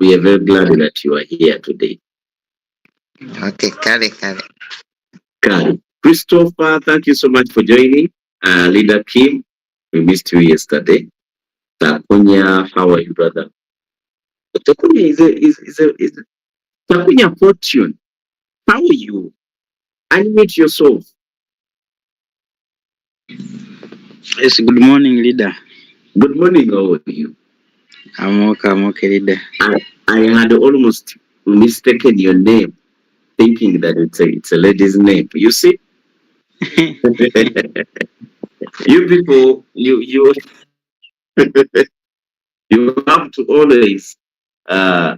We are very glad that you are here today. Okay, kale. Kari. Christopher, thank you so much for joining. Leader Kim, we missed you yesterday. Takunya, how are you, brother? Takunya is a Takunya Fortune. How are you? Animate yourself. Yes, good morning, leader. Good morning, how are you? I'm okay, leader. I had almost mistaken your name, thinking that it's a lady's name. You see, you people, you have to always uh,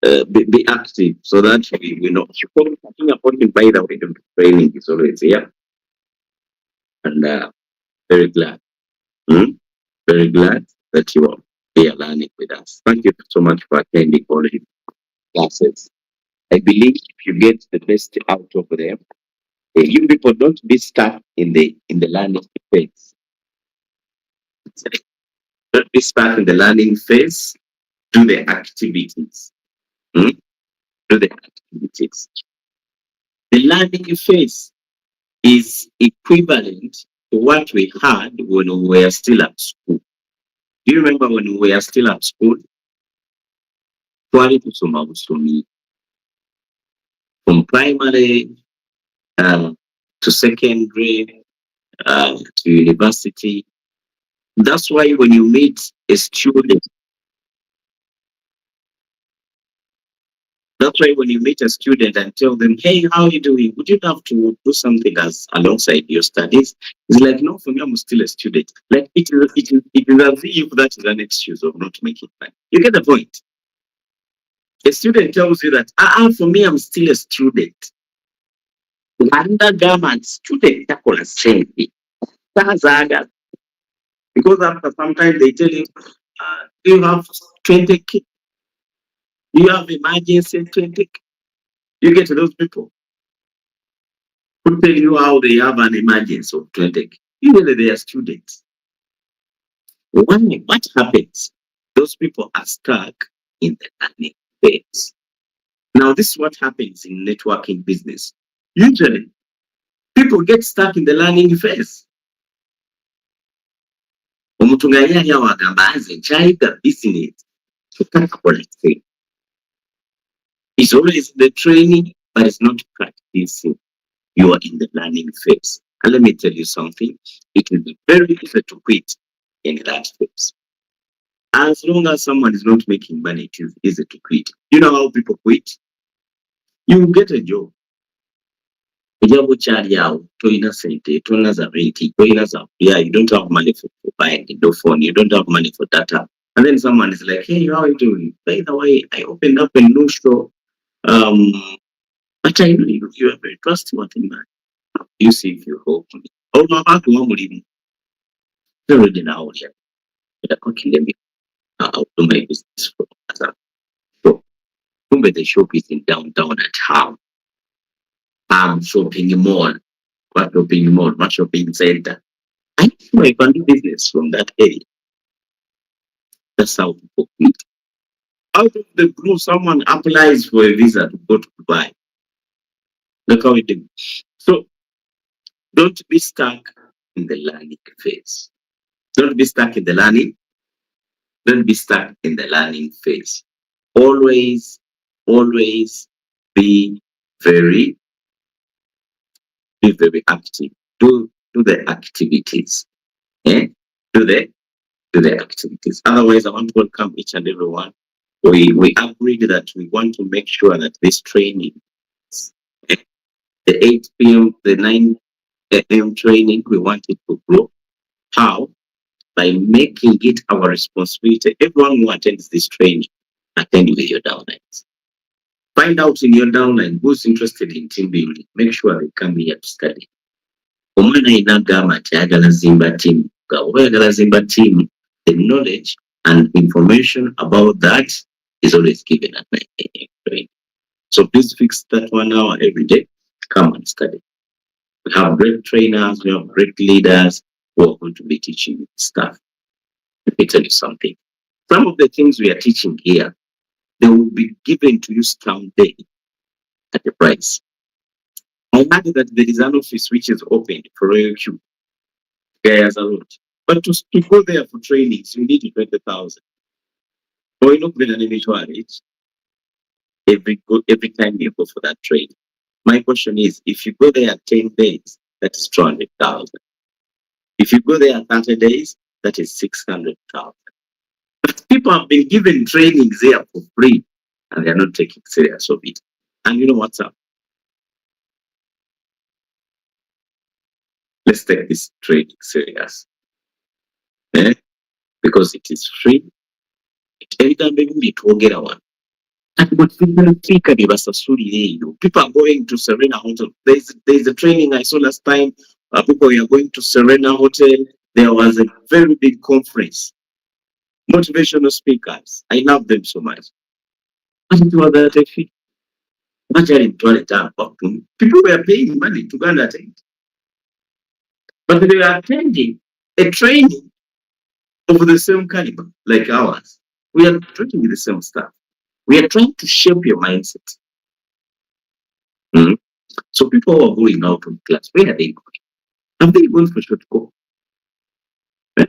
be active so that we know. Talking about it, by the way, the training is always here, and very glad, hmm? very glad that you are here learning with us. Thank you so much for attending all the classes. I believe if you get the best out of them, you people don't be stuck in the learning phase. Don't be stuck in the learning phase. Do the activities. Hmm? Do the activities. The learning phase is equivalent to what we had when we were still at school. Do you remember when we were still at school? Twali tusoma busomi from primary uh, to secondary to university. That's why when you meet a student, that's why when you meet a student and tell them, "Hey, how are you doing? Would you love to do something as alongside your studies?" It's like, "No, for me, I'm still a student." Like it is as if that is an excuse of not making money. You get the point? A student tells you that, for me, I'm still a student. Undergarment student takola sente. Tazaga. Because after some time they tell you, do you have 20K? Do you have emergency 20K? You get those people who tell you how they have an emergency of 20K. Usually they are students. What happens? Those people are stuck in the learning phase. Now, this is what happens in networking business. Usually, people get stuck in the learning phase. Omuntu nga yali awo agamba nze nkyayiga business tutakola training. It's always the training, but it's not practicing. You are in the learning phase. And let me tell you something, it will be very easy to quit in that phase. As long as someone is not making money, it is easy to quit. You know how people quit? You get a job. Ojja kyali awo tolina sente, tolina za rent, tolina za kulya, you don't have money for buying a new phone, you don't have money for data. And then someone is like, "Hey, how are you doing? By the way, I opened up a new store. But I know you are very trustworthy man. You see if you help me." Oh, my back one already now. Okay, let me I'll do my business for myself. So, remember the shop is in downtown at how? Shopping mall. What shopping mall? What shopping center? I know I can do business from that area. That's how people quit. Out of the blue, someone applies for a visa to go to Dubai. Look how it is. So don't be stuck in the learning phase. Don't be stuck in the learning. Don't be stuck in the learning phase. Always, always be very, be very active. Do the activities. Eh? Do the activities. Otherwise, I want to welcome each and everyone. We agreed that we want to make sure that this training, eh, the 8 p.m., the 9 a.m. training, we want it to grow. How? By making it our responsibility. Everyone who attends this training, attend with your downlines. Find out in your downline who's interested in team building. Make sure they come here to study. Omwana ayina agamba nti ayagala zimba team. Oba ayagala zimba team, the knowledge and information about that is always given at 9 a.m. training. So please fix that 1 hour every day. Come and study. We have great trainers, we have great leaders who are going to be teaching you stuff. Let me tell you something. Some of the things we are teaching here, they will be given to you someday at a price. I heard that there is an office which is open for AQ. There's a lot. But to go there for trainings, you need 20,000. Or you know, with an initial rate every time you go for that training. My question is, if you go there 10 days, that is 200,000. If you go there 30 days, that is 600,000. But people have been given trainings there for free, and they're not taking serious of it. And you know what's up? Let's take this training serious. Eh? Because it is free. Every time we need to get one. And what people think of people are going to Serena Hotel. There's a training I saw last time. People are going to Serena Hotel. There was a very big conference. Motivational speakers. I love them so much. And it was at a fee. People were paying money to go and attend. But they were attending a training of the same caliber like ours. We are doing the same stuff. We are trying to shape your mindset. Mm. So people who are going out of class, where are they going? Are they going for short go? Eh?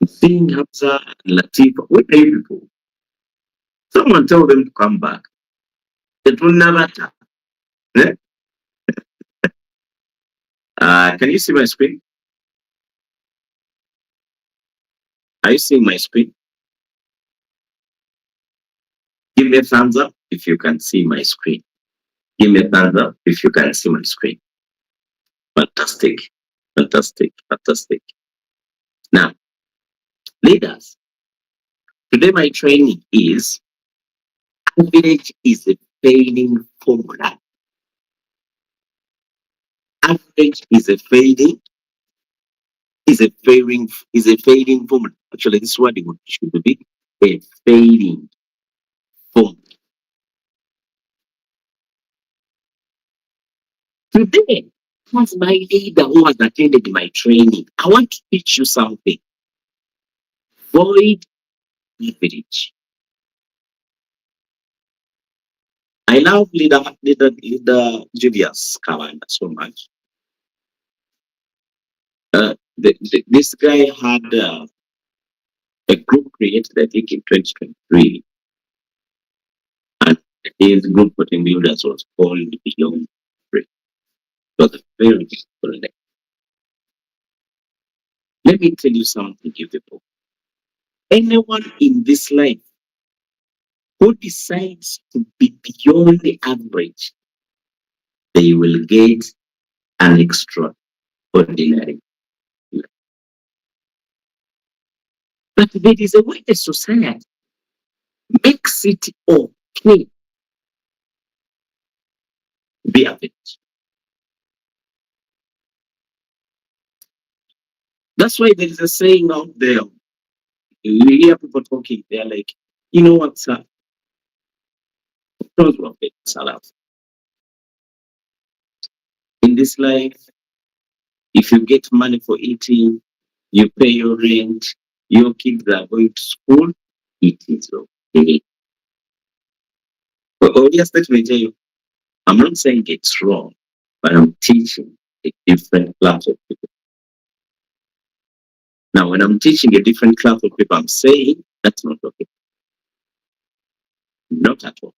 Seeing Hamza and Latifa, where are you people? Someone tell them to come back. It will never happen. Eh? Can you see my screen? Are you seeing my screen? Give me a thumbs up if you can see my screen. Give me a thumbs up if you can see my screen. Fantastic. Fantastic. Fantastic. Now, leaders, today my training is average is a failing formula. Average is a failing formula. Actually, this is what it should be, a failing formula. Today, as my leader who has attended my training, I want to teach you something. Void average. I love leader Julius Kayinda so much. This guy had a group created, I think, in 2023, and his group for team builders was called Beyond Free. It was a very beautiful name. Let me tell you something, you people. Anyone in this life who decides to be beyond the average, they will get an extraordinary life. But there is a way the society makes it okay to be average. That's why there is a saying out there. You hear people talking, they're like, you know what's up? In this life, if you get money for eating, you pay your rent, your kids are going to school, it is okay. But yes, let me tell you, I'm not saying it's wrong, but I'm teaching a different class of people. Now, when I'm teaching a different class of people, I'm saying that's not okay. Not at all.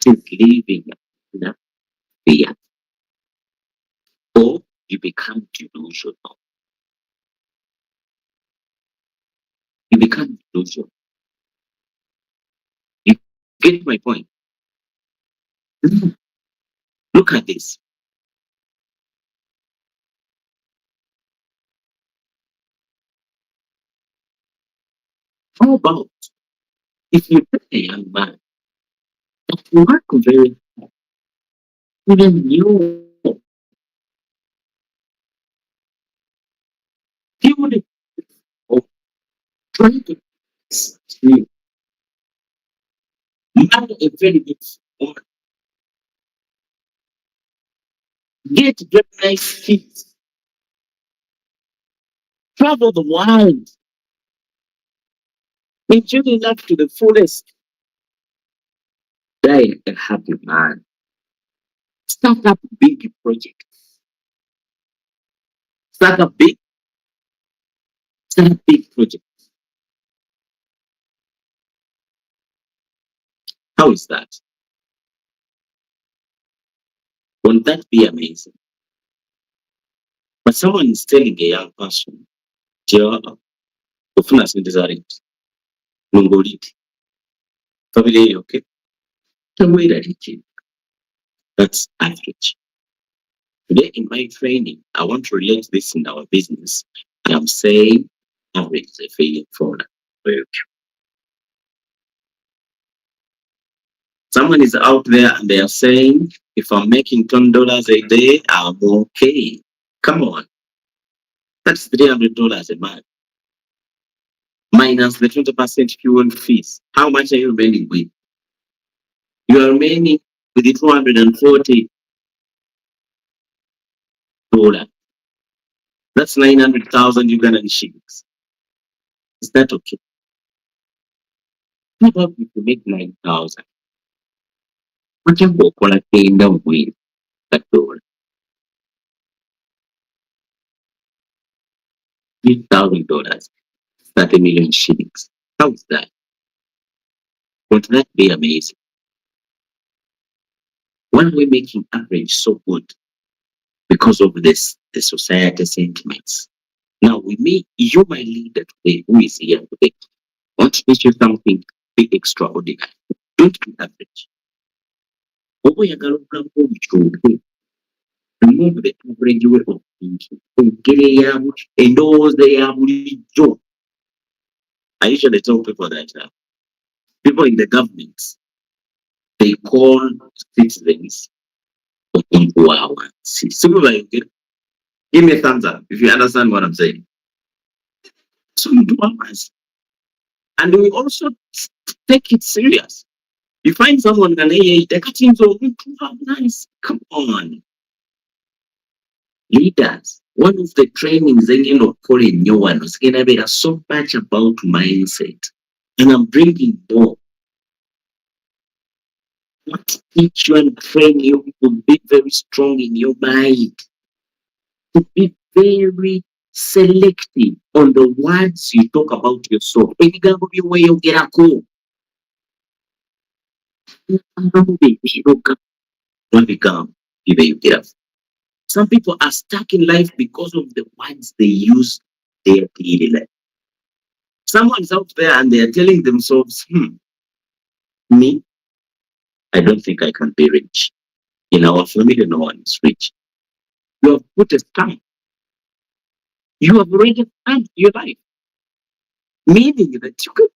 It's living in a fear. Or you become delusional. You become delusional. You get my point? Look at this. How about if you take a young man that work very hard, even you build or try to marry a very good woman, get very nice kids, Travel the world. Enjoy life to the fullest. Die a happy man. Start up big projects. Start up big, start up big projects. How is that? Won't that be amazing? But someone is telling a young person, Joe, kufuna sente za rent. Mungoliti. Family, okay? Tamwira liki. That's average. Today in my training, I want to relate this in our business. And I'm saying average is a failing formula. Someone is out there and they are saying, if I'm making $10 a day, I'm okay. Come on. That's $300 a month. Minus the 20% fuel fees. How much are you remaining with? You are remaining with the $240. That's 900,000 Ugandan shillings. Is that okay? How about if you make 9,000? What you go for Kayinda with that dollar? $3,000. 30 million shillings. How is that? Won't that be amazing? Why are we making average so good? Because of this, the society sentiments. Now, with me, you're my leader today, who is here today. I want to teach you something big extraordinary. Don't be average. Oboyagala okulaga obukyuke. Remove the average way of thinking. Endowooza ya bulijjo. I usually tell people that people in the governments, they call citizens omuntu waawansi. Give me a thumbs up if you understand what I'm saying. So omuntu waawansi. And we also take it serious. You find someone and hey, nice. Come on. Leaders. One of the trainings they end up calling new one was gonna be so much about mindset. And I'm bringing more. What teach you and train you to be very strong in your mind. To be very selective on the words you talk about yourself. Ebigambo by'oweeyogerako. Some people are stuck in life because of the words they use their daily life. Someone's out there and they are telling themselves, me, I don't think I can be rich. In our family, no one is rich. You have put a stamp. You have already stamped your life. Meaning that you can,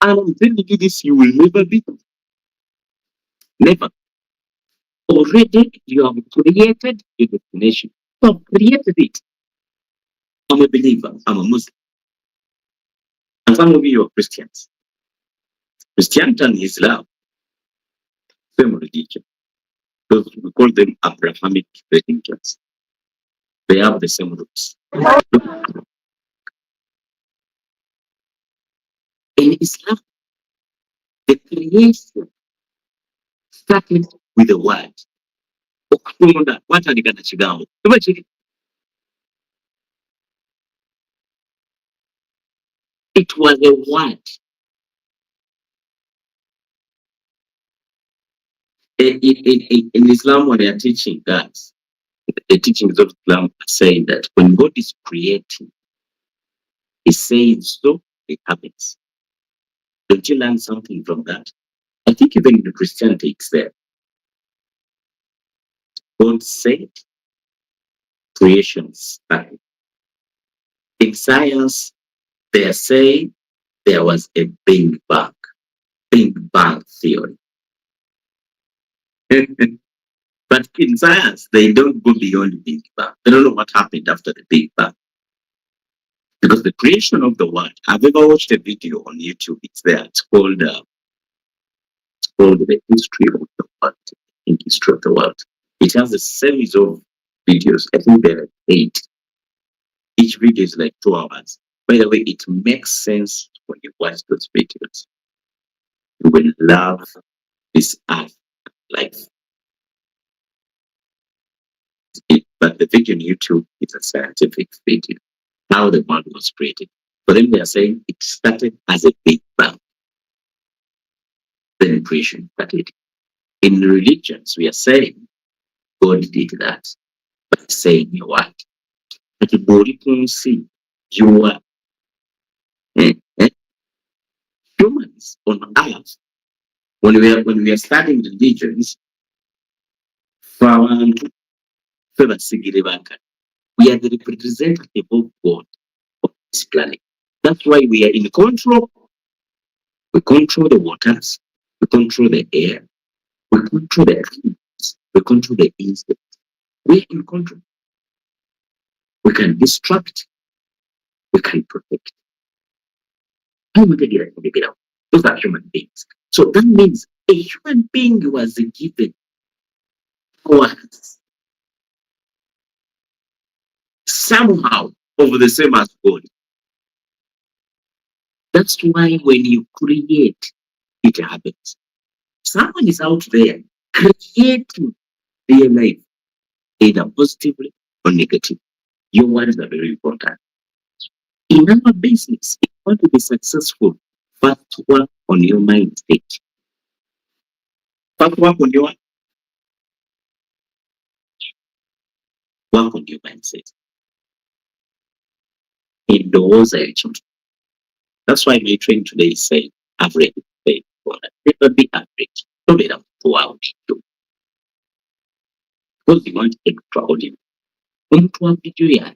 and I'm telling you this, you will never be. Never. Already, you have created your destination. You have created it. I'm a believer. I'm a Muslim. And some of you are Christians. Christianity and Islam, same religion. Those we call them Abrahamic religions. They have the same roots. In Islam, the creation started with the word. It was a word. In Islam, when they are teaching that, the teachings of Islam are saying that when God is creating, He says so, it happens. Don't you learn something from that? I think even in Christianity, it's there. God said, creation started. In science, they are saying there was a Big Bang theory. But in science, they don't go beyond Big Bang. They don't know what happened after the Big Bang. Because the creation of the world, I've ever watched a video on YouTube, it's there. It's called The History of the World. I think History of the World. It has a series of videos. I think there are 8. Each video is like 2 hours. By the way, it makes sense when you watch those videos. You will love this art like it. But the video on YouTube is a scientific video. How the world was created. For them, they are saying it started as a big bang. Then creation started. In religions, we are saying God did that by saying you what? That the body can see you are eh, eh, humans on earth. When we are studying religions, for abantu ffe basigire banka, we are the representative of God on this planet. That's why we are in control. We control the waters, we control the air, we control the trees, we control the insects. We are in control. We can destruct, we can protect. How would they get it out? Those are human beings. So that means a human being was given powers somehow of the same as God. That's why when you create, it happens. Someone is out there creating their life, either positively or negatively. Your words are very important. In our business, if you want to be successful, first work on your mind state. First work on your mindset. Indoors, I choose. That's why my training today is saying average. Never be average. Don't let them go out. Because you want extraordinary. Omuntu video ya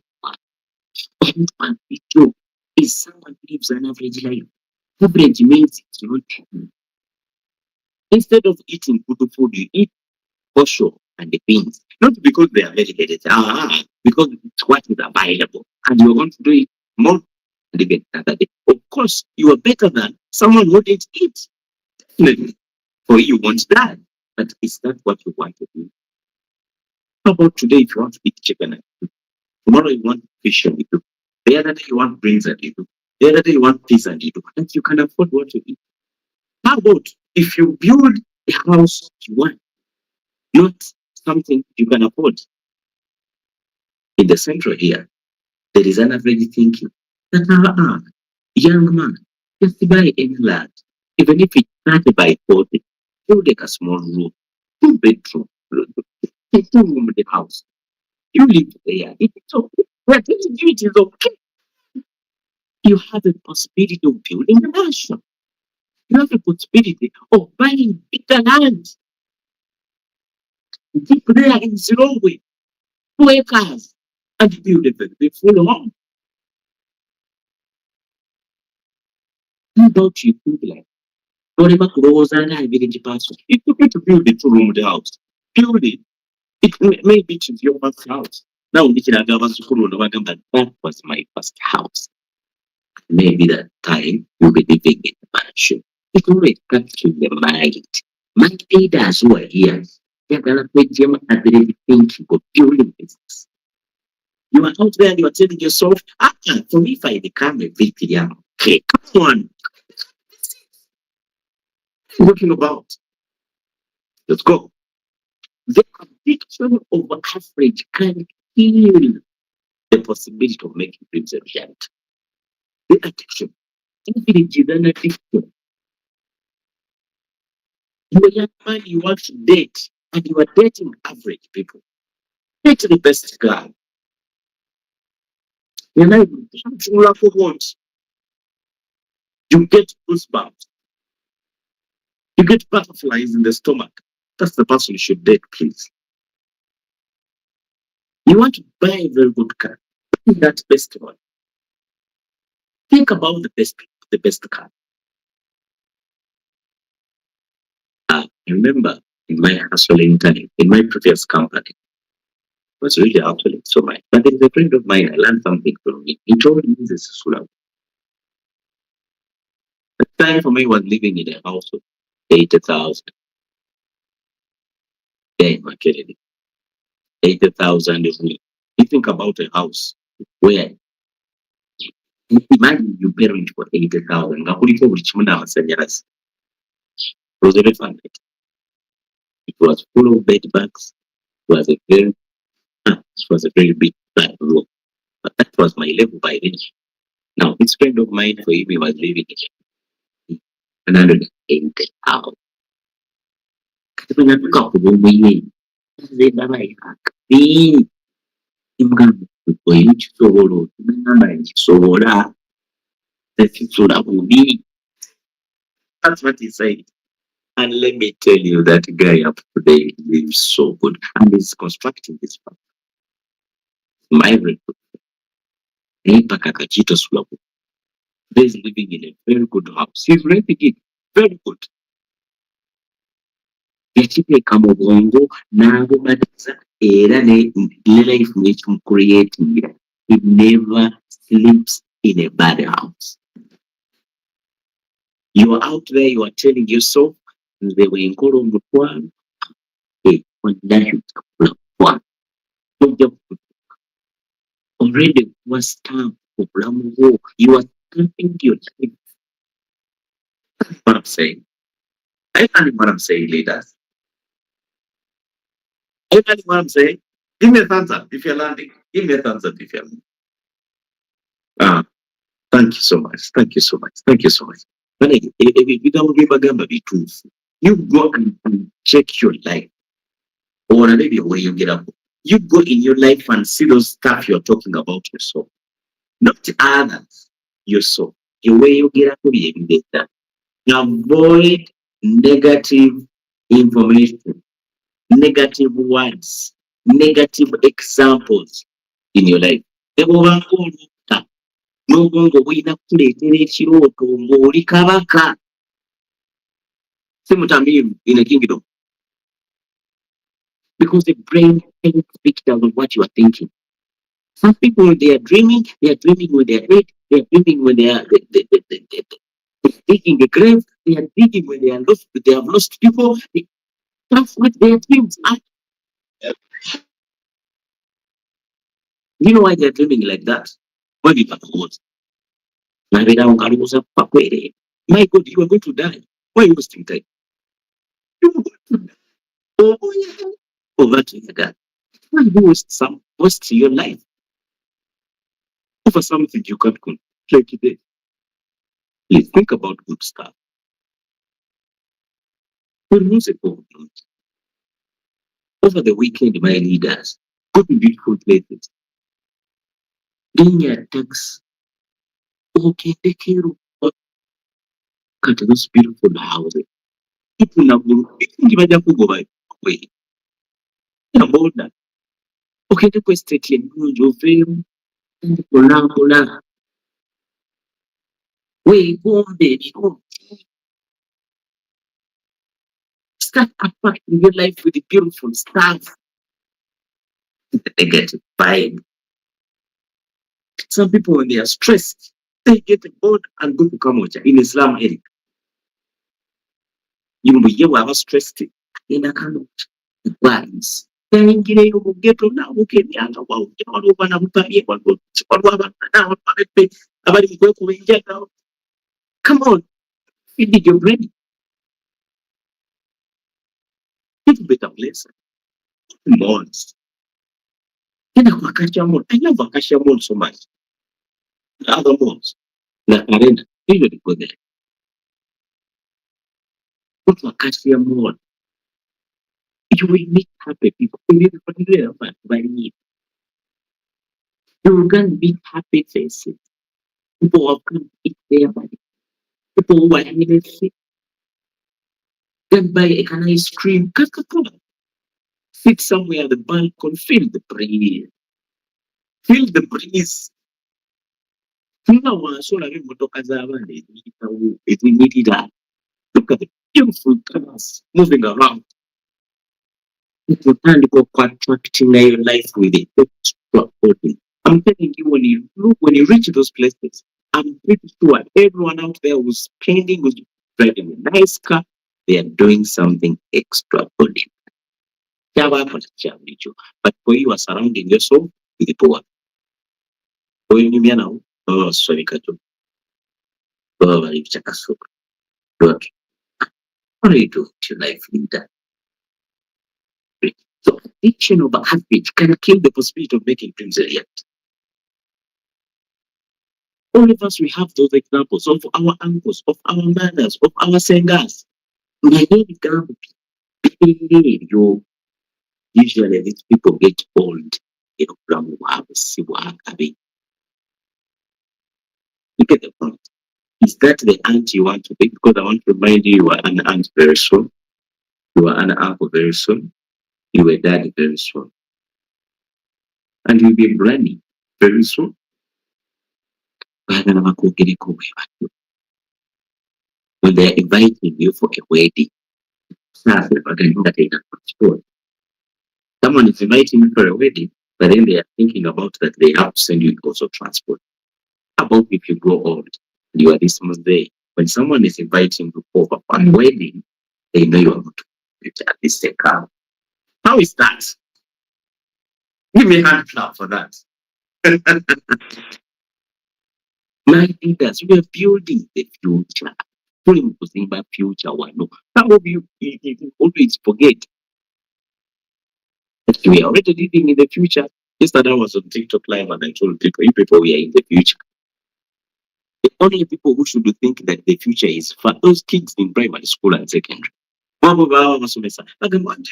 omuntu video is someone who lives an average life. Average means it's not true. Instead of eating good food, you eat kosho and the beans. Not because they are medicated, because it's what is available. And you're going to do it more and again another day. Of course, you are better than someone who didn't eat. Definitely. For you want that. But is that what you want to do? How about today if you want to eat chicken? Tomorrow you want fish and you do. The other day you want greens and you do. The other day you want pizza and you do. And you can afford what to eat. How about if you build a house you want, not something you can afford? In the central here, there is an average thinking that young man, just buy any land, even if it's not by 40, you take a small room, 2 bedroom, 2 room in the house. You live there. It's okay. But it is okay. You have a possibility of building a mansion. You have a possibility of buying bigger land. Deep there in Zimbabwe, 2 acres, and build a very beautiful home. How about you build like whatever grows and I village person? It's okay to build a 2 room house. Build it. Maybe it is your first house. Now, that was my first house. Maybe that time you'll be living in a mansion. It always comes to the mind. My leaders who are here, they're gonna put them ability thinking of building business. You are out there and you are telling yourself, for me, if I become a VP, okay, come on. What you about? Let's go. The addiction of average can kill the possibility of making dreams a reality. The addiction. Average is an addiction. You're a young man, you want to date, and you are dating average people. Date the best guy. You're not something like once. You get goosebumps. You get butterflies in the stomach. That's the person you should date, please. You want to buy a very good car. Buy that best one. Think about the best car. I remember in my hustling time, in my previous company, I was really hustling so much. But there is a friend of mine, I learned something from him. He told me this is Sulam. The time for me was living in a house of 80,000. There in Makerere. 80,000 is me. You think about a house where Imagine you buried for 80,000. Nga kuliko buli kimu n'amasanyalaze. It was very fun. It was full of bed bugs. It was a very big flat room. But that was my level by then. Now, this friend of mine, for him, he was living in 180,000. Kati bwe natuuka ku bumwine, nze ndaba yakakati. Mugamba oyo kisobola okugamba nkisobola tekisula bubi. That's what he said. And let me tell you, that guy up today lives so good and he's constructing his farm. My record. He's living in a very good house. He's renting it. Very good. Yakiteeka mu bwongo n'abumatiza era ne life n'ekimukreatingira. He never sleeps in a bad house. You are out there, you are telling yourself, nze bwenkola omutwalo, tojja kutuuka. Already was stamped obulamu bwo. You are stamping your life. What I'm saying. Are you understanding what I'm saying, leaders? Are you understanding what I'm saying? Give me a thumbs up if you're landing. Give me a thumbs up if you're landing. Thank you so much. Thank you so much. Thank you so much. You go and check your life. Or maybe where you get up. You go in your life and see those stuff you're talking about yourself. Not others. Yourself. The way you get up, avoid negative information, negative words, negative examples in your life. N'obwongo buyina kukuleetera ekirooto ng'oli kabaka. Si mutamiivu in a kingdom. Because the brain paints pictures of what you are thinking. Some people, when they are dreaming when they are dead, they are dreaming when they are digging a grave, they are digging when they are lost, they have lost people. That's what their dreams are. You know why they are dreaming like that? Why did that cause? My God, you are going to die. Why are you wasting time? You are going to die. Oh, yeah. Over to your God. Why do you waste your life over something you can't control today? Please think about good stuff. We lose it over the weekend, my leaders. Go to beautiful places. Doing your tax. Okay, take care of those beautiful houses. People now give a jump go by way. About that. Okay, the question you feel and we go baby. Start attracting your life with the beautiful stuff. They get vibe. Some people, when they are stressed, they get bored and go to Kamocha in Islam. You will hear what stressed in a Kamocha. Vibes. Tayingireyo mu ghetto n'abuuka ebyanga bwawujja waliwo nabutabye waliwo abana abali mu kwekuba enjaga. Come on, feed your brain. It's a better place. Malls. Tena kwa Acacia Mall. I love Acacia Mall so much. The other malls. The arena. Usually go there. Go to Acacia Mall. You will meet happy people. You will go and meet happy faces. People will come eat their money. People who are healthy. Then buy an ice cream. Coca-Cola. Sit somewhere at the balcony. Feel the breeze. Feel the breeze. Look at the beautiful colors moving around. It will turn to attracting your life with it. Extraordinary. I'm telling you, when you reach those places, I'm pretty sure everyone out there who's driving a nice car, they are doing something extraordinary. But when you are surrounding yourself with the poor, baba basomika tu baba bali kukyakasuka. What do you do with your life in that? So addiction of a habit can kill the possibility of making dreams a reality. All of us, we have those examples of our uncles, of our mothers, of our singers. You usually these people get old. You get the point. Is that the aunt you want to be? Because I want to remind you, you are an aunt very soon. You are an uncle very soon. You are daddy very soon. And you'll be granny very soon. When they're inviting you for a wedding, someone is inviting you for a wedding, but then they are thinking about that they have to send you also transport. How about if you grow old, you are this much day? When someone is inviting you over for a wedding, they know you are going to at least a car. How is that? Give me a hand clap for that. My leaders, we are building the future. Pulling to think about future one. No. Some of you always forget that we are already living in the future. Yesterday I was on TikTok live and I told people, you people, we are in the future. The only people who should think that the future is for those kids in primary school and secondary. What do you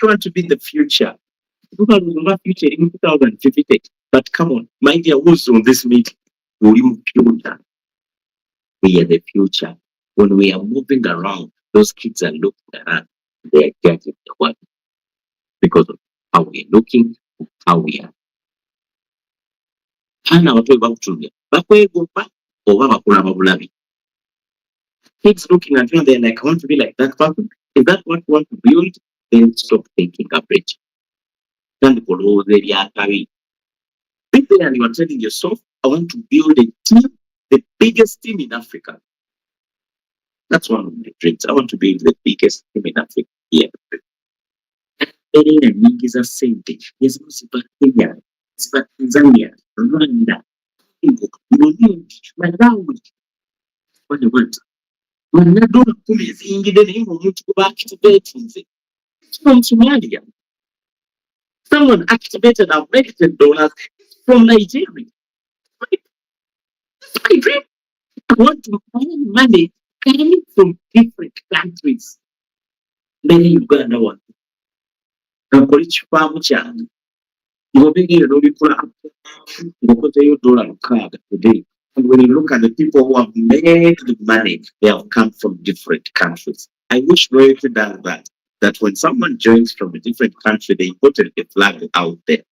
want to be the future? Future in 2050. But come on, my dear, who's on this meeting? Future. We are the future. When we are moving around, those kids are looking around. They are judging the world because of how we are looking, how we are. Hana watu bakutumia. Bakwegopa oba bakola babulabi. Kids looking at you and they're like, I want to be like that person. Is that what you want to build? Then stop thinking average. Then follow the Akabi. Be there and you are telling yourself, I want to build a team, the biggest team in Africa. That's one of my dreams. I want to build the biggest team in Africa. Yeah. Area nyingi za sente ziba Kenya, ziba Tanzania, Rwanda, Congo, Burundi, Malawi. Bano bantu balina dola 10 eziyingidde naye ng'omuntu gwe baactivatinze from Somalia. Someone activated American dollars from Nigeria. That's my dream. I want to find money coming from different countries. Many Uganda one. Ngakora ekifaamu kyange. Ng'obegere n'obikola ng'okozeeyo dola 6 today. And when you look at the people who have made the money, they have come from different countries. I wish royalty does that. That when someone joins from a different country, they put a flag out there.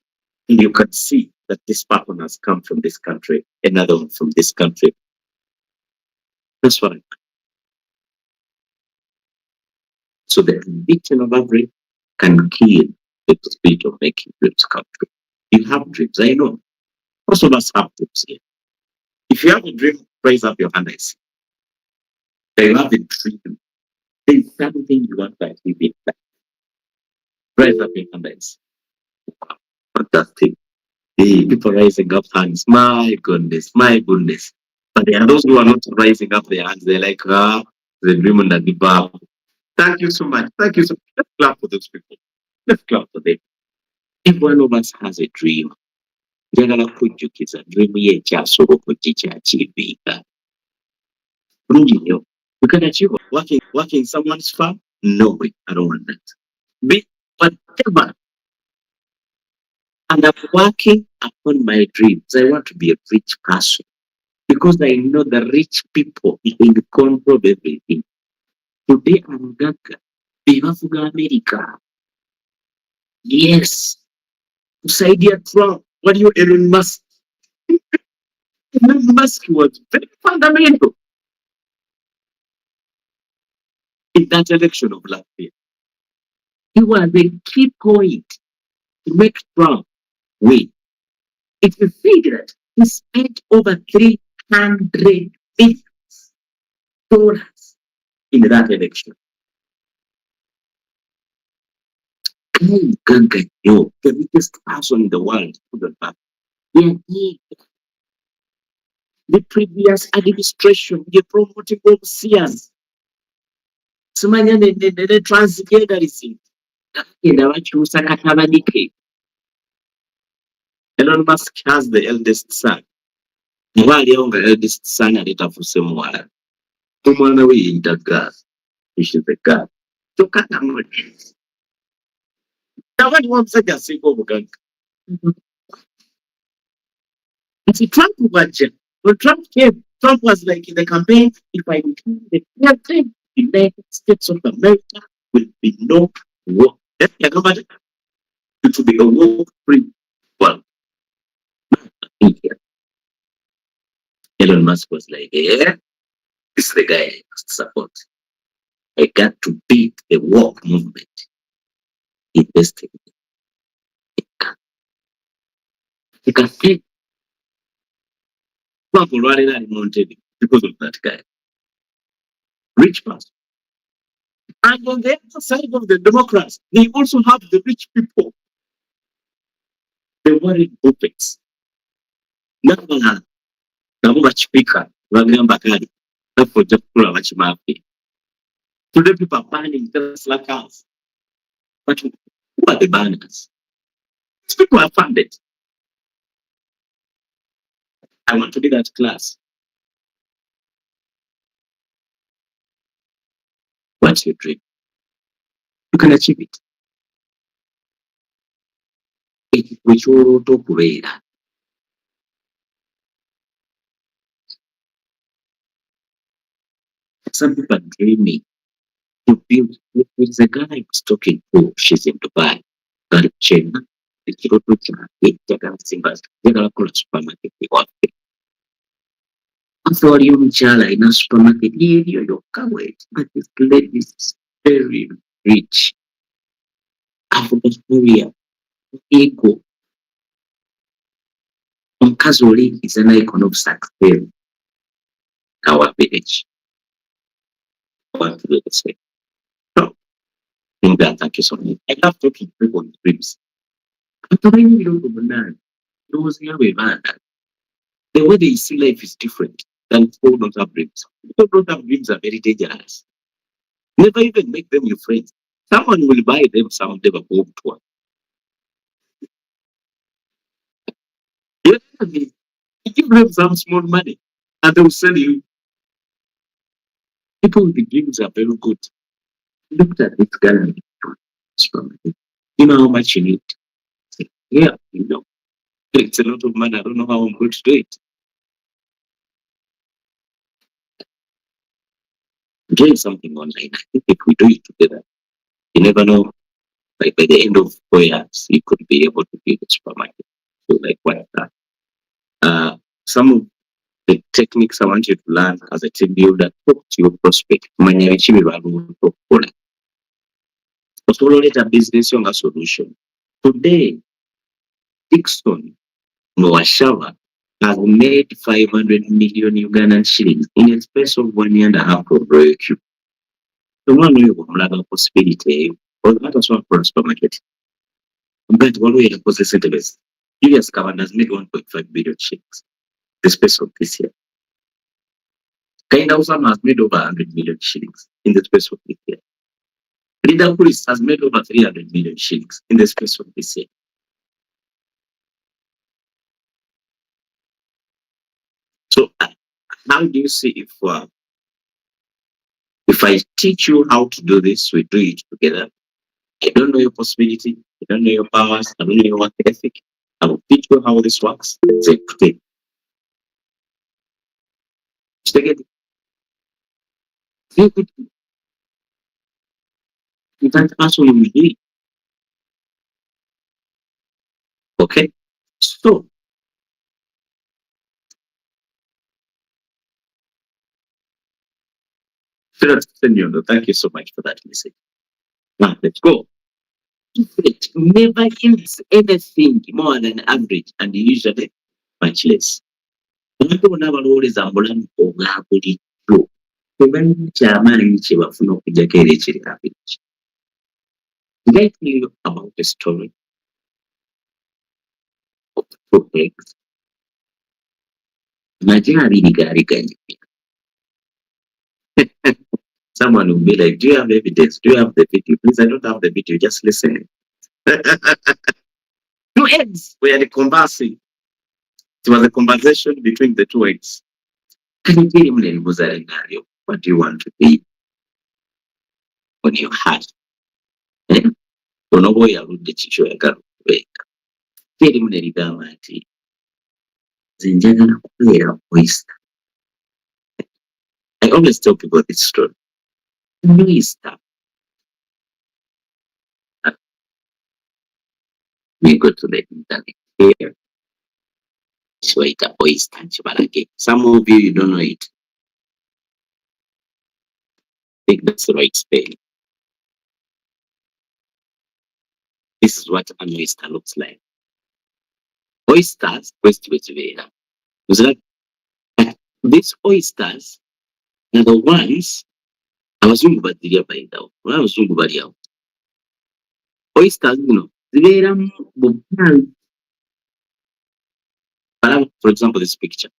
And you can see that this person has come from this country, another one from this country. That's what I mean. So the conviction of a dream can kill the spirit of making dreams come true. You have dreams, I know. Most of us have dreams here. If you have a dream, raise up your hand. I see. You have a dream. There's something you want to achieve in life. Raise up your hand. I see. Wow, fantastic. Hey, people raising up hands. My goodness, my goodness. But there are those who are not raising up their hands. They're like, the dream on the debab. Thank you so much. Thank you so much. Let's clap for those people. Let's clap for them. Every one of us has a dream. Njagala kujjukiza dream ye ekyasoboka okukikyakiivinga. Bulungi nnyo. You can achieve working someone's farm? No way. I don't want that. Be whatever. And I'm working upon my dreams. I want to be a rich person because I know the rich people in control of everything. Today I'm Gaga. Bebavuga America. Yes. Kusaidia Trump. What do you Elon Musk? Elon Musk was very fundamental in that election of last year. He was a key point to make Trump win. It is figured he spent over $300 billion in that election. Kayinda, the richest person in the world, couldn't have. Yeah, the previous administration ye promoting obusiyazi simanya ne transgenderism agenda bakyusa katabani ke. Elon Musk has the eldest son. Muba aliwo nga eldest son aleeta afuuse muwala. Omwana we yeyita gaasi. She is a girl. Kyokka namuti. Nabandi omusajja asinga obugagga. Nti Trump bw'ajja. When Trump came, Trump was like in the campaign, if I become the president, the United States of America will be no war. It will be a war-free world. India. Elon Musk was like, yeah, this is the guy I must support. I got to beat the woke movement. Investing. You can see people running out mounted because of that guy. Rich person. And on the other side of the Democrats, they also have the rich people. The worried puppets. Nabala, Namuga Chipika, Ragamba Kadi, Napo Japura Machimapi. Today people are banning Tesla cars. But who are the banners? These people are funded. I want to be that class. What's your dream? You can achieve it. Which will talk great. Some people are dreaming to build. There's a guy I was talking to, she's in Dubai, Garib China, the Kiroto China, Jagan Simbas, Jagan Kola Supermarket, the office. After all, you Chala in a supermarket, you can't wait. But this lady is very rich. African Korea, ego. Mkazoli is an icon of success in our village. What do they say? No, thank you so much. I love talking to people with dreams. But the way you don't know, those here we man. The way they see life is different than people don't have dreams. People don't have dreams are very dangerous. Never even make them your friends. Someone will buy them some never go to one. You give them some small money and they will sell you. People with the dreams are very good. Look at this guy. You know how much you need. Yeah, you know. It's a lot of money. I don't know how I'm going to do it. Doing something online. I think if we do it together, you never know. Like by the end of 4 years, you could be able to build a supermarket. So like what that? Some of the techniques I want you to learn as a team builder, talk to your prospect. Manya chimi balu tokola. Osoboleta business yonga solution. Today, Dixon Noashawa has made 500 million Ugandan shillings in a space of 1.5 years of breakthrough. The one way we have a possibility, or that was one for a supermarket. But one way to possess it is, Julius Kavan has made 1.5 billion shillings in the space of this year. Kayinda Usaamah has made over 100 million shillings in the space of this year. Leader Police has made over 300 million shillings in the space of this year. So, how do you see if I teach you how to do this, we do it together? I don't know your possibility, I don't know your powers, I don't know your work ethic. I will teach you how this works. Say, take it. Take it. You can't actually do it. Okay? So, Senor, thank you so much for that message. Now, let's go. It never yields anything more than average and usually much less. Abantu bonna abalowoleza mbulamu obwa bulijjo tebalina kyamaanyi kye bafuna okugyako era ekiri average. Did I tell you about the story of two pigs? Majari ligariganya. Someone will be like, do you have evidence? Do you have the video? Please, I don't have the video. Just listen. Two eggs were conversing. It was a conversation between the two eggs. Can you tell him what do you want to be when you had? Onobo yaludde kiki oyagala okubeera. Erimu ne ligamba nti nze njagala kubeera oyster. I always tell people this story. Oyster. We go to the internet here. Kibayita oyster kibalage. Some of you don't know it. I think that's the right spelling. This is what an oyster looks like. Oysters, these oysters are the ones abazungu baddirya bayitawo. Abazungu bali awo. Oysters, zibeeramu bubbaazi. For example, this picture.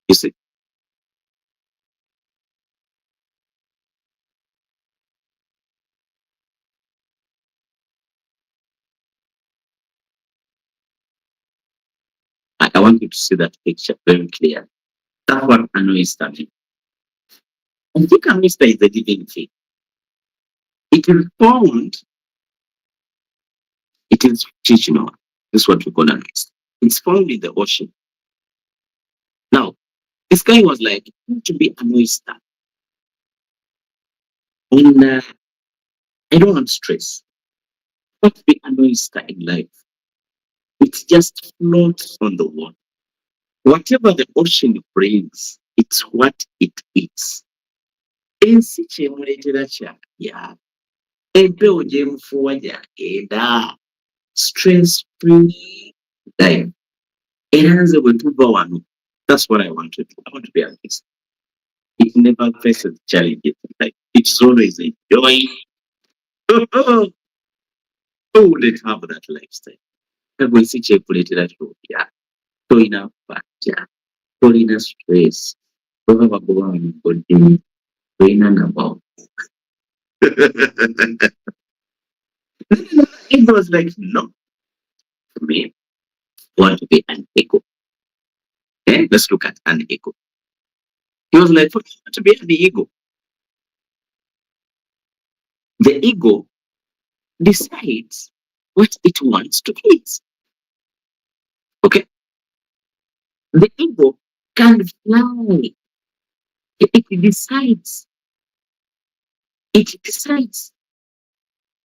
You see. I want you to see that picture very clear. That's what an oyster is. I think an oyster is a living thing. It is found. It is fictional. This is what we call an oyster. It's found in the ocean. Now, this guy was like, I want to be an oyster. And I don't want stress. I want to be an oyster in life. It just floats on the water. Whatever the ocean brings, it's what it is. Ensi kyemuleetera kyakya. Empewo gyemufuuwa gyagenda. Stress free life. Era nze bwe tuva wano. That's what I want to do. I want to be an oyster. It never faces challenges in life. It's always enjoying. Who wouldn't have that lifestyle? Kagwe ensi kyekuleetera kyokya. Tolina kubatya. Tolina stress. Baba bagoba wano tolina nabo. It was like, no. For me, I want to be an eagle. Okay? Let's look at an eagle. He was like, I want to be an eagle. The eagle decides what it wants to eat. Okay? The eagle can fly. It decides. It decides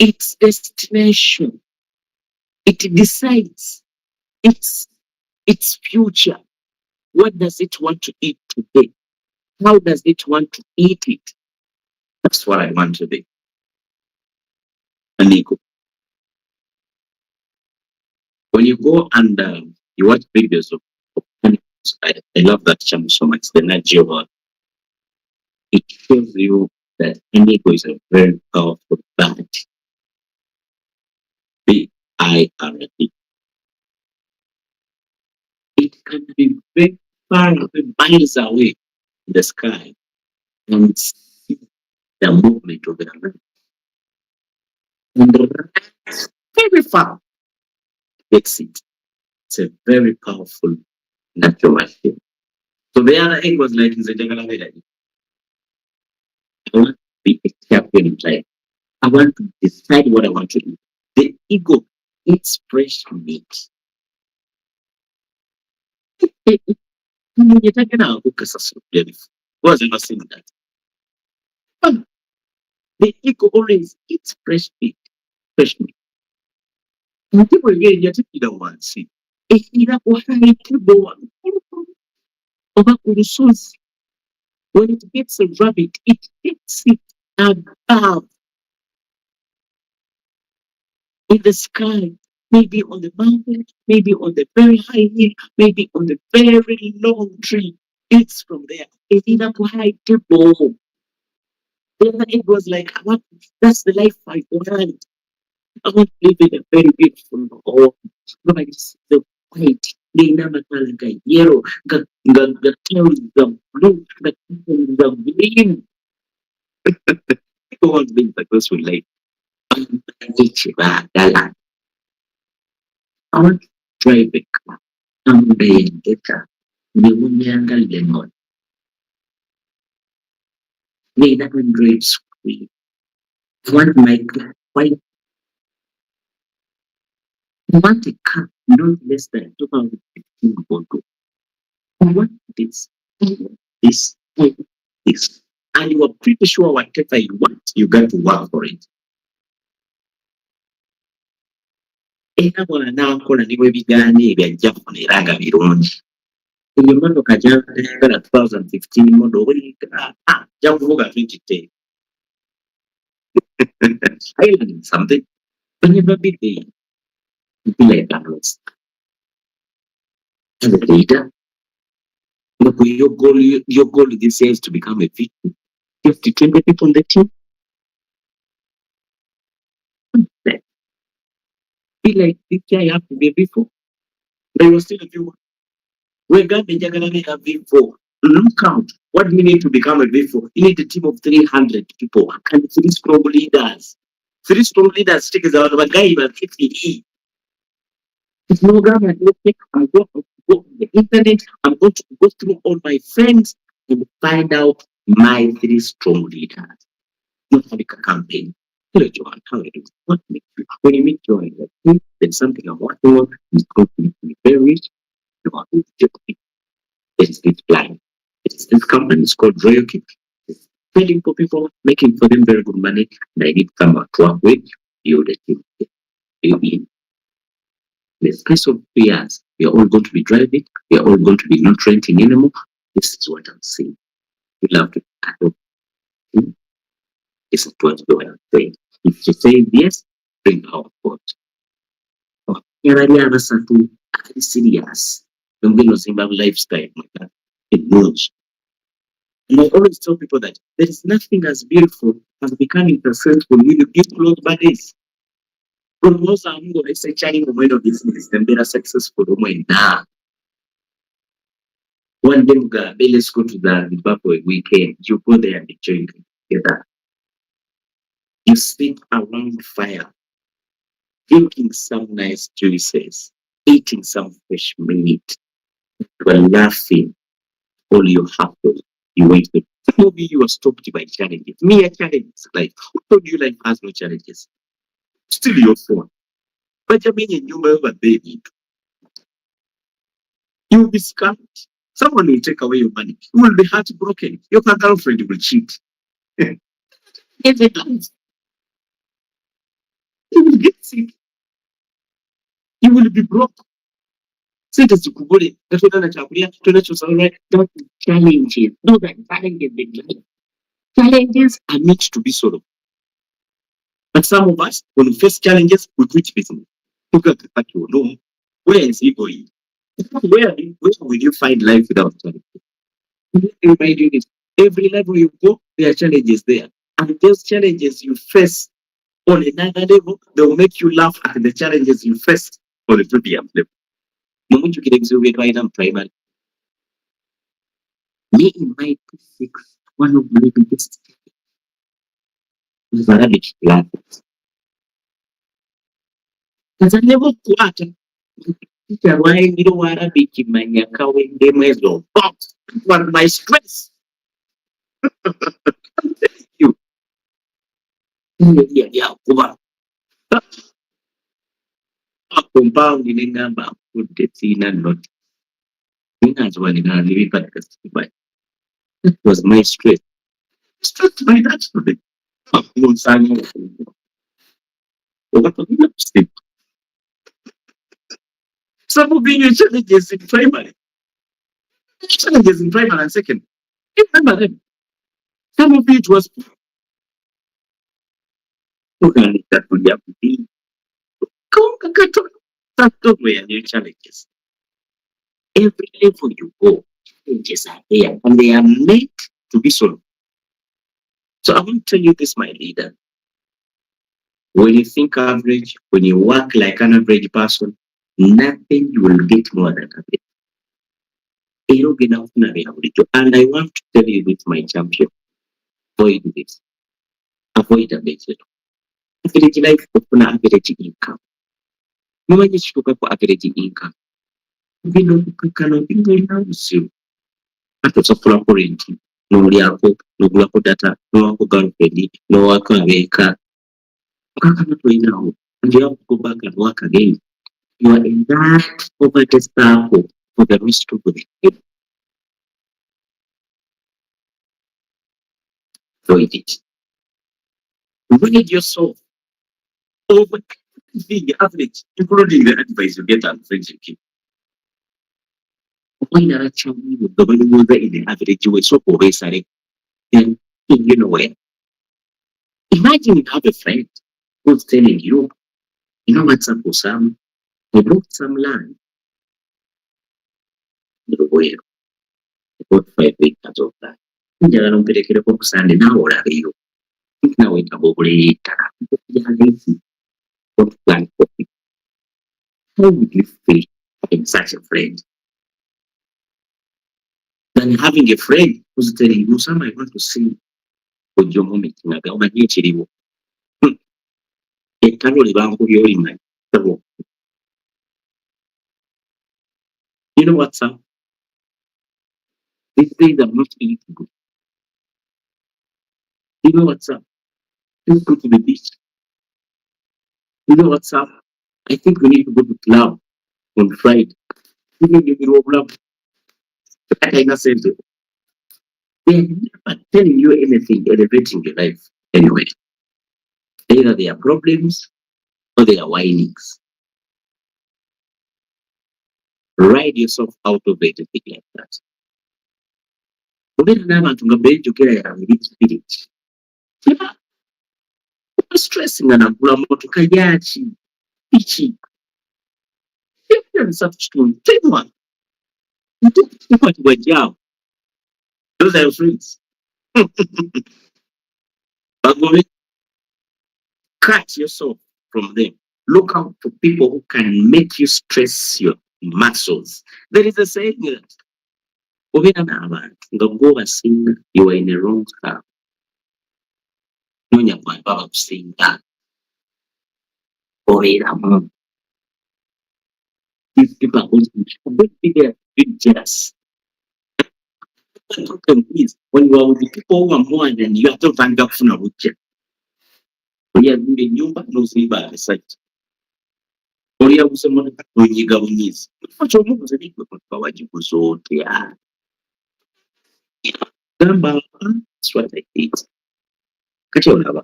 its destination. It decides its future. What does it want to eat today? How does it want to eat it? That's what I want to be. An eagle. When you go and you watch videos of animals, I love that channel so much, the Nat Geo one. It shows you that an eagle is a very powerful bird. B-I-R-D. It can be very far away, miles away in the sky, and see the movement of the earth. And rise very far. Takes it. It's a very powerful natural machine. So the other egg was like, I want to be a champion in life. I want to decide what I want to do. The ego eats fresh meat. Who has ever seen that? The ego always eats fresh meat. Fresh meat. People again, you're taking the one. See, if you have one, over the when it gets a rabbit, it takes it above in the sky, maybe on the mountain, maybe on the very high hill, maybe on the very long tree. It's from there. It is up high table. It was like, that's the life I want. I want to live in a very beautiful home. But I just the white Nina matala nga yellow, the tail is the blue, the tail is the green. People want to be successful like Dala. I want to drive a car. I'm being better. The Wunyanga Lemon. Need a Android screen. I want my car. Why? I want a car not less than 2015 model. I want this. I want this. I want this. And you are pretty sure whatever you want, you got to work for it. Era bw'ona n'akola ne bwe bigaana ebyo ajja kufunira nga birungi. Eyo emmotoka gy'ayagala 2015 model bw'eyigala ajja kuvuga 2010. I learned something. Whenever be there, be like analyst. As a leader, look, your goal this year is to become a victim. 50, 20 people on the team. Be like this guy you have to be before. There was still a few. We're going to be a before. Look out. What do you need to become a before? You need a team of 300 people and 3 strong leaders. 3 strong leaders take us out of a guy about 50. It's no government. I'm going to go on the internet. I'm going to go through all my friends and find out my 3 strong leaders. Not having a campaign. Hello, Johan. How are you doing? What makes you? When you meet Johan, there's something I'm working on. It's going to make me very rich. Johan, it's this plan. It's this company. It's called Royal Keep. It's trading for people, making for them very good money. And I need someone to work with you. The team. In the space of 3 years, we are all going to be driving. We are all going to be not renting anymore. This is what I'm saying. You love to adopt. This is what I'm saying. If you say yes, bring our vote. Yarari abasatu ari serious. Don't be no Zimbabwe lifestyle like that. It knows. And I always tell people that there is nothing as beautiful as becoming successful when you give close bodies. From most are who are saying of business, then they are successful. Now, one day, let's go to the Zimbabwe weekend. You go there and enjoy together. You sit around fire, drinking some nice juices, eating some fresh meat, you are laughing, all your happy. You wait for maybe you are stopped by challenges. Me, a challenges. Like, who told you life has no challenges? Still your phone. But I mean, you remember, baby, you will be scammed. Someone will take away your money. You will be heartbroken. Your girlfriend will cheat. Every life. You will get sick. You will be broke. Sente zikugule gatolana kyakulya tonakyosala don't challenges. Those are challenges in life. Challenges are meant to be solved. But some of us, when we face challenges, we quit business. Look at that, you know. Where is he going? Where will you find life without challenges? Let me remind you this. Every level you go, there are challenges there. And those challenges you face on another level, they will make you laugh at the challenges you faced on the previous level. The moment you get exhibited right now, primary. Me in my P6, one of my biggest was Arabic classes. Because I never quarter. Teacher, why you know Arabic in my Nyakawe Demezo? But for my stress, you. Yeah, Kuba. Compound in number put the scene and not. As well in a living but that was my stress. Stress by that today. Some of the challenges in primary. Challenges in primary and second. You remember them. Some of it was that would have to be that's where new challenges. Every level you go, challenges are there and they are meant to be solved. So I want to tell you this, my leader. When you think average, when you work like an average person, nothing you will get more than average. Era ogenda kufuna bya bulijjo. And I want to tell you this, my champion. Avoid this. Avoid average. Average life okufuna average income. Mumanyi kituuka ku average income. Ogenda okukakkana ogenda olina buzibu. Ate osobolako renti, n'olyako, n'ogulako data, n'owako girlfriend, n'owako abeeka. Okakkana tolinawo. And you have to go back and work again. You are in that poverty circle for the rest of the day. Avoid it. Read yourself over the average, including the advice you get and friends you keep. When you're actually the one in the average way, so always are then you know where. Imagine you have a friend who's telling you, you know what's up, Usaamah? We bought some land. You know, about 5 acres of that. Njagala omperekereko ku Sunday naawe olabeyo. Naawe etagobula ettaka. Lazy. Don't plan for it. How would you feel having such a friend? Than having a friend who's telling you, Usaamah, I want to see with your moment. Omanyi ekiriwo. Ettalo libankubye olimanyi. You know what's up? These days I'm not eating good. You know what's up? Let's go to the beach. You know what's up? I think we need to go to club on Friday. Even if you go club, I said they're never telling you anything elevating your life anyway. Either they are problems or they are whinings. Ride yourself out of anything like that. Obeera n'abantu nga bejjukira yange spirit. Stress nga nagula motoka yaki biki ebisatu kitundu tenwa tukwatibwa jaawo. Those are your friends. Bagobe, cut yourself from them. Look out for people who can make you stress your muscles. There is a saying that obeera n'abantu nga gwobasinga you are in a wrong car. Noonya abantu abakusinga obeeramu. These people are going to be jealous. The problem is when you are with the people who are more than you, don't find out from a wheelchair. When you are in the nyumba, no sleep at the site. Or you have someone when you go in this. What you want to do? What you so yeah. That's what I did. Kati olaba.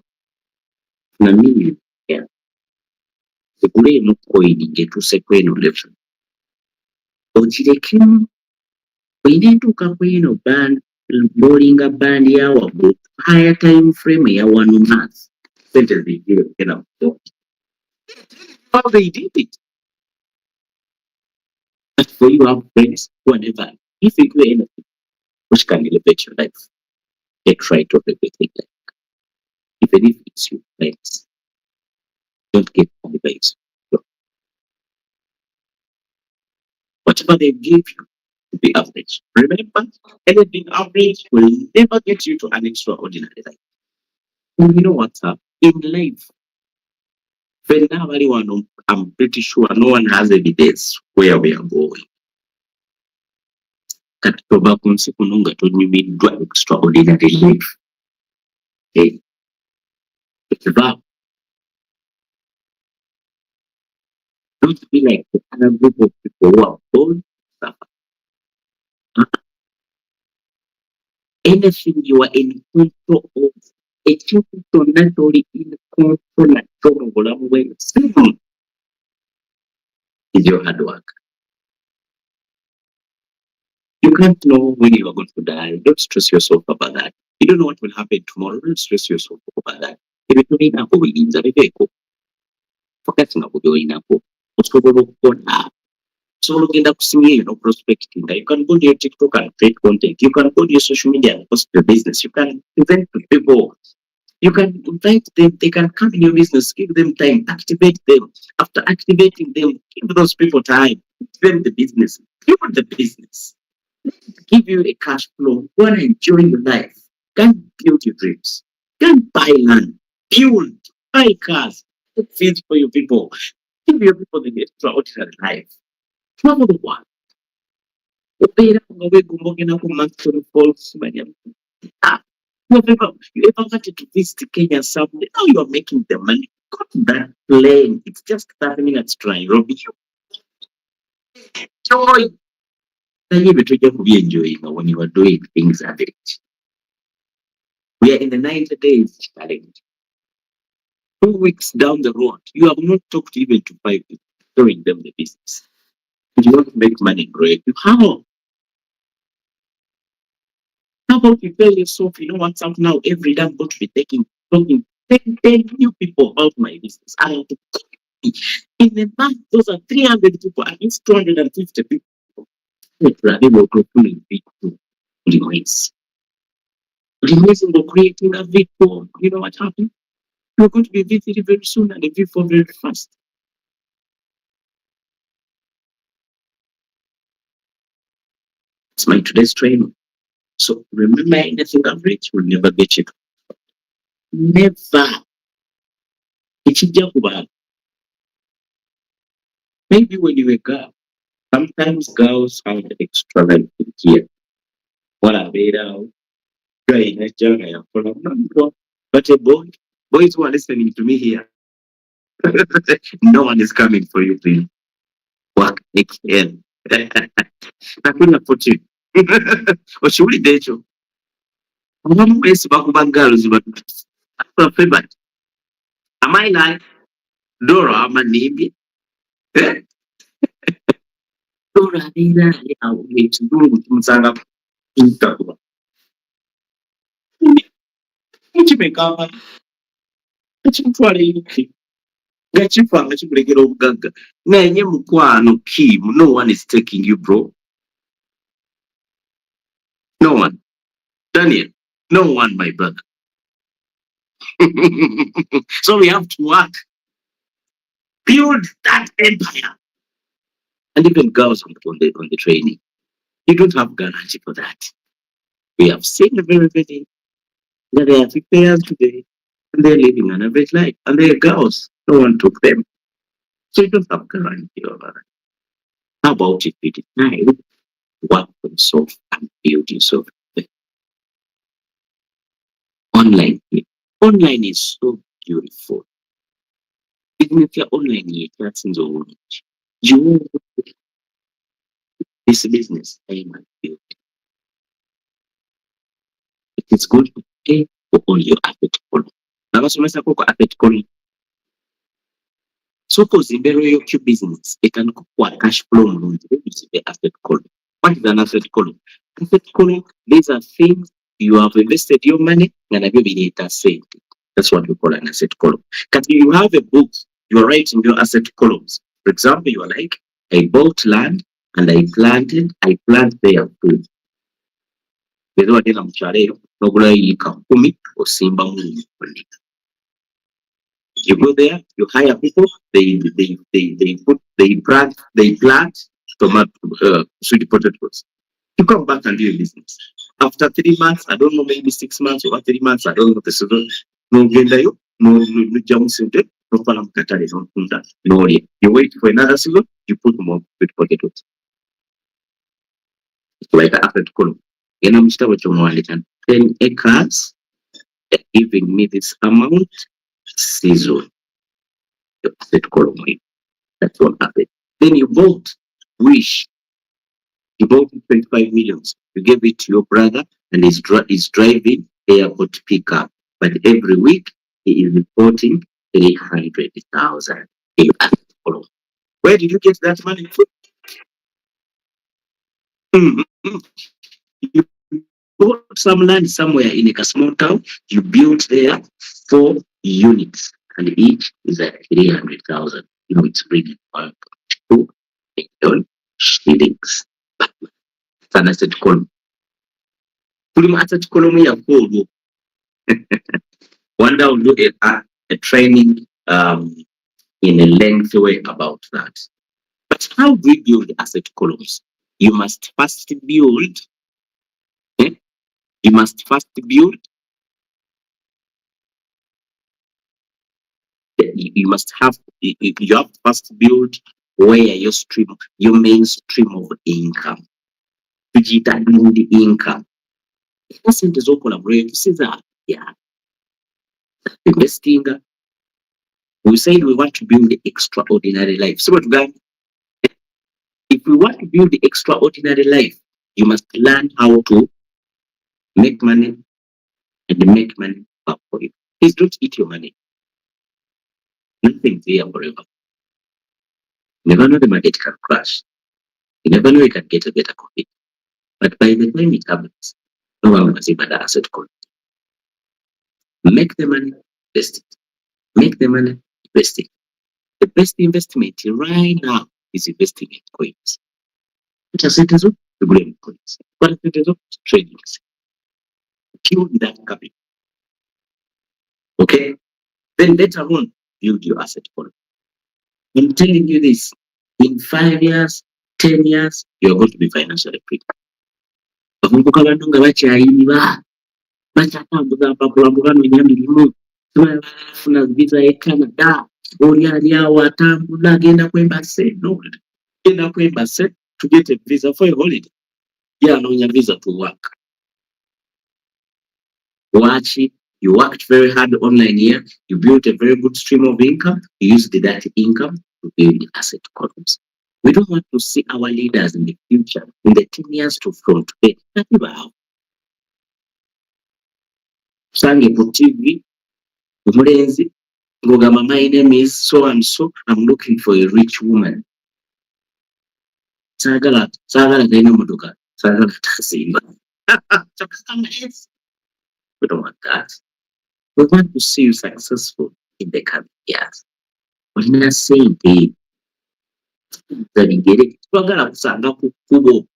Na mimi yeah. Sekule no coin ngetuuse kweno level. Ogireke oyina entuuka kweno bowlinga band ya waggulu higher time frame ya 1 month. Sente zijire kugenda mu how they did it. But for you have friends who are never, if you do anything which can elevate your life, get right of everything. Even if it's your friends, don't get motivated. Whatever they give you will be average. Remember, anything average will never get you to an extraordinary life. And you know what's up? In life, I'm pretty sure no one has evidence where we are going. Kati tova ku nsi kuno nga tonyumiddwa extraordinary life. It's about don't be like the other group of people who are born to suffer. Anything you are in control of, ekintu kyonna ky'oli in control nakyo mu bulamu bw'ensi is your hard work. You can't know when you are going to die. Don't stress yourself about that. You don't know what will happen tomorrow. Don't stress yourself about that. Ebitulinaako biyinza bibeeko. Focus nga ku by'olinaako. Osobola okukola. Osobola ogenda kusimya no prospecting. You can go to your TikTok and create content. You can go to your social media and post your business. You can present to people. You can invite them, they can come in your business, give them time, activate them. After activating them, give those people time, give them the business, build the business, give you a cash flow. Go and enjoy your life. Go and build your dreams. Go and buy land, build, buy cars, feed for your people, give your people the extraordinary life. Travel the world. Opera nga weegomba ogenda ku Maxton Falls, manya. Ah, you ever wanted to visit Kenya somewhere? Now you are making the money. Go to that plane. It's just 30 minutes to Nairobi. Joy. Naye bye tujja kubyenjoyinga when you are doing things at it. We are in the 90 days challenge. 2 weeks down the road, you have not talked even to 5 people, showing them the business. You want to make money, great. How? How about you tell yourself, you know what's up now? Every day I'm going to be talking 10 new people about my business. I have to in a month, those are 300 people, at least 250 people. They will go pulling people. Release. Releasing or creating a V4. You know what happened? You're going to be V3 very soon and a V4 very fast. It's my today's training. So remember, anything average will never get you. Never. Ikijja kuba. Maybe when you were a girl, sometimes girls have extra life in here. What are they now? But a boy, boys who are listening to me here, no one is coming for you, please. Work again. Nakuna put you. Oshiwulidde ekyo. Abamu beesiba kuba girls but that's favorite. Am I lying? Dora amanimbi. Dora abeera ali awo ekizungu kimusanga kutakuba. Ekimeka amanyi. Ekimutwala yuki. Nga kifa nga kikulekera obugagga. Naye mukwano Kim, no one is taking you, bro. No one. Daniel, no one, my brother. So we have to work. Build that empire. And even girls on the training. You don't have guarantee for that. We have seen very many that they are prepared today and they're living an average life. And they are girls. No one took them. So you don't have guarantee of that. How about if you decide work for yourself and build yourself? Online. Online is so beautiful. Even if you're online, that's in the world. You this business I am build. It is good to pay for all your asset column. Nabasomesa koko asset column. Suppose in your business, it can kuwa cash flow mulungi the asset column. What is an asset column? Asset column, these are things you have invested your money and have been saved. That's what we call an asset column. Because you have a book, you are writing your asset columns. For example, you are like, I bought land and I planted there food. Bezo wadena mchaleyo, nogula yika 10 osimba mungu. You go there, you hire people, they plant tomato, sweet potatoes. You come back and do your business. After 3 months, I don't know, maybe 6 months or 3 months, I don't know the season. No gendayo, no jamusinte, no palam katari, no kunda, no. You wait for another season, you put more sweet potatoes. It's like an asset column. You know, Mr. What you want, 10 acres, giving me this amount, season. The asset column. That's what happened. Then you bought Wish. You bought 25 millions. You gave it to your brother and he's driving airport pickup. But every week he is reporting 300,000. Where did you get that money from? You bought some land somewhere in a small town. You built there 4 units and each is at 300,000. You know, it's bringing 1.2 million shillings. It's an asset column. Tuli mu asset column ya follow. One day I'll do a training in a lengthy way about that. But how do we build asset columns? You must first build, eh? You must first build, you must have, you have to first build where your main stream of income. Tugiyita build income. Sente z'okola bwe tusiza yeah. Investing, we said we want to build the extraordinary life. So what, if we want to build the extraordinary life, you must learn how to make money and make money work for you. Please don't eat your money. Nothing's here forever. You never know the market can crash. You never know you can get a better profit. But by the time it happens, no one will see the asset quality. Make the money, invest it. Make the money, invest it. The best investment right now is investing in coins. Which are set as the green coins. What are set as trading? Build that capital. Okay? Then later on, build your asset quality. I'm telling you this, in 5 years, 10 years, you're going to be financially free. Bavubuka bantu nga bakyayiba, bakyatambuza mpapula mu banoonya mirimu, bafuna visa y'e Canada, oli ali awo atambula agenda kwembase, no, agenda kwembase to get a visa for a holiday. Ye anoonya visa to work. Lwaki? You worked very hard online here, you built a very good stream of income, you used that income to build asset columns. We don't want to see our leaders in the future, in the 10 years from today. Sange ku TV, omulenzi, ng'ogamba my name is so and so, I'm looking for a rich woman. Saagala talina emmotoka, saagala tasimba. We don't want that. We want to see you successful in the coming years. Olina ssente zabigere, twagala kusanga ku kkubo.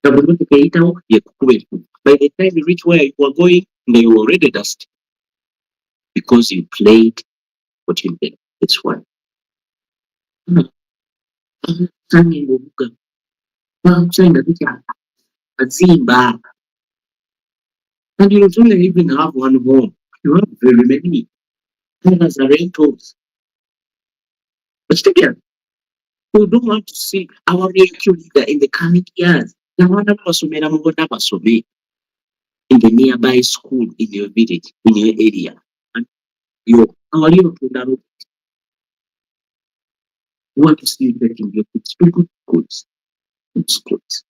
Nga bwe mmotoka eyitawo yekukuba ekkubo. By the time you reach where you are going, you already dust. Because you played what you did. It's one. Sange ng'ovuga. Bakusanga tutya azimba. And you don't even have one home. You have very many. Others are rentals. But again, we don't want to see our real leader in the coming years. N'abaana basomera mu bonna basome in the nearby school, in your village, in your area. And you are you to we want to see you getting your kids to good schools. Good schools.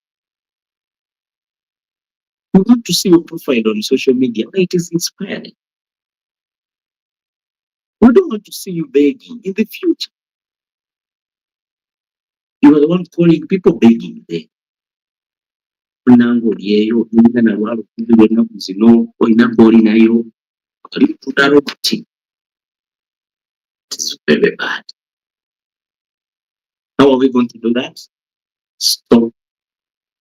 We want to see your profile on social media. It is inspiring. We don't want to see you begging in the future. You are the one calling people begging there. Nango lyeyo ninga na lwalo kuzibu ennaku zino olina gw'olinayo oli tutalo kuti. It's very bad. How are we going to do that? Stop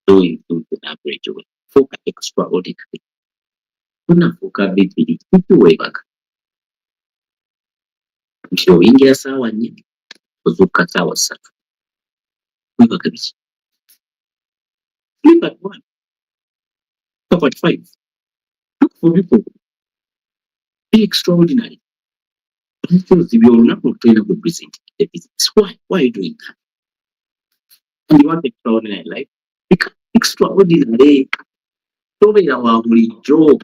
doing things the average way. Focus extraordinary. Unafuuka bibiri tukiweebaka. Nti oyingira ssaawa 4 ozuukuka ssaawa 3. Weebaka biki? Sleep at 1. Up at 5. Look for people. Be extraordinary. Because if you're not going to represent the business, why? Why are you doing that? And you want extraordinary life? Become extraordinary. Tobera wa bulijjo.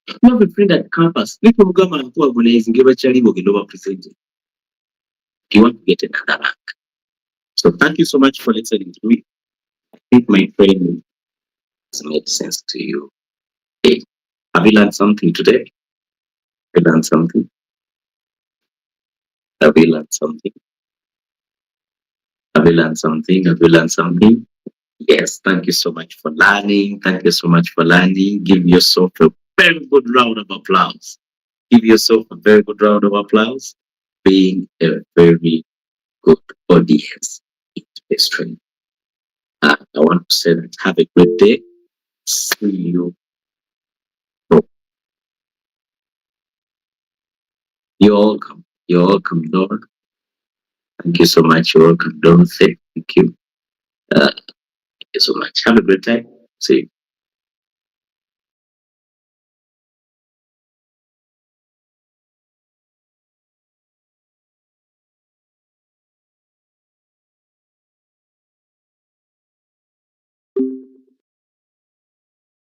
You have a friend at campus. Little mugamba nkuwa organizing bakyali bogenda bapresenting. You want to get another rank. So thank you so much for listening to me. I think my training has made sense to you. Hey, have you learned something today? Have you learned something? Have you learned something? Have you learned something? Have you learned something? Yes, thank you so much for learning. Thank you so much for learning. Give yourself a very good round of applause. Give yourself a very good round of applause. Being a very good audience in today's training. I want to say that have a great day. See you. You're welcome. You're welcome, Dora. Thank you so much. You're welcome, Dorothy. Thank you. Thank you so much. Have a great time. See you.